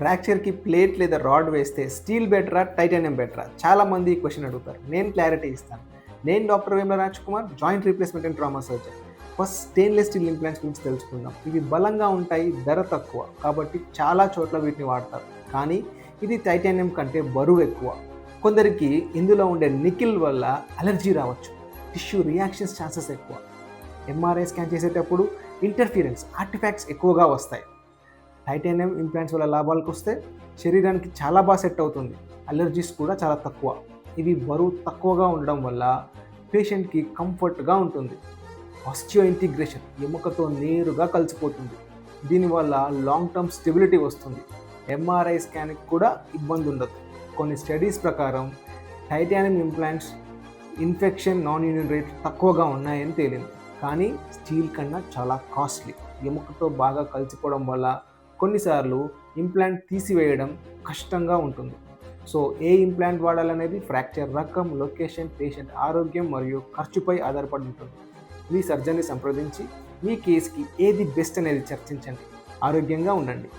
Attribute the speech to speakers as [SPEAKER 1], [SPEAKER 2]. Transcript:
[SPEAKER 1] ఫ్రాక్చర్కి plate లేదా rod వేస్తే steel బెటరా టైటానియం బెటరా చాలామంది ఈ క్వశ్చన్ అడుగుతారు. నేను క్లారిటీ ఇస్తాను. నేను doctor Vemula Raj Kumar, joint replacement and trauma surgeon. First stainless steel implants గురించి తెలుసుకుందాం. ఇవి బలంగా ఉంటాయి, ధర తక్కువ, కాబట్టి చాలా చోట్ల వీటిని వాడతారు. కానీ ఇది టైటానియం కంటే బరువు ఎక్కువ. కొందరికి ఇందులో ఉండే నికిల్ వల్ల అలర్జీ రావచ్చు, టిష్యూ రియాక్షన్స్ ఛాన్సెస్ ఎక్కువ, ఎంఆర్ఐ స్కాన్ చేసేటప్పుడు ఇంటర్ఫిరెన్స్ ఆర్టిఫాక్ట్స్ ఎక్కువగా వస్తాయి. టైటానియం ఇంప్లాంట్స్ వల్ల లాభాలకు వస్తే శరీరానికి చాలా బాగా సెట్ అవుతుంది, అలర్జీస్ కూడా చాలా తక్కువ. ఇవి బరువు తక్కువగా ఉండడం వల్ల పేషెంట్కి కంఫర్ట్గా ఉంటుంది. ఆస్టియో ఇంటిగ్రేషన్ ఎముకతో నేరుగా కలిసిపోతుంది, దీనివల్ల లాంగ్ టర్మ్ స్టెబిలిటీ వస్తుంది. ఎంఆర్ఐ స్కాన్కి కూడా ఇబ్బంది ఉండదు. కొన్ని స్టడీస్ ప్రకారం titanium implants infection non union rate తక్కువగా ఉన్నాయని తేలింది. కానీ స్టీల్ కన్నా చాలా కాస్ట్లీ, ఎముకతో బాగా కలిసిపోవడం వల్ల కొన్నిసార్లు ఇంప్లాంట్ తీసివేయడం కష్టంగా ఉంటుంది. సో ఏ ఇంప్లాంట్ వాడాలనేది ఫ్రాక్చర్ రకం, లొకేషన్, పేషెంట్ ఆరోగ్యం మరియు ఖర్చుపై ఆధారపడి ఉంటుంది. మీ సర్జన్ని సంప్రదించి మీ కేసుకి ఏది బెస్ట్ అనేది చర్చించండి. ఆరోగ్యంగా ఉండండి.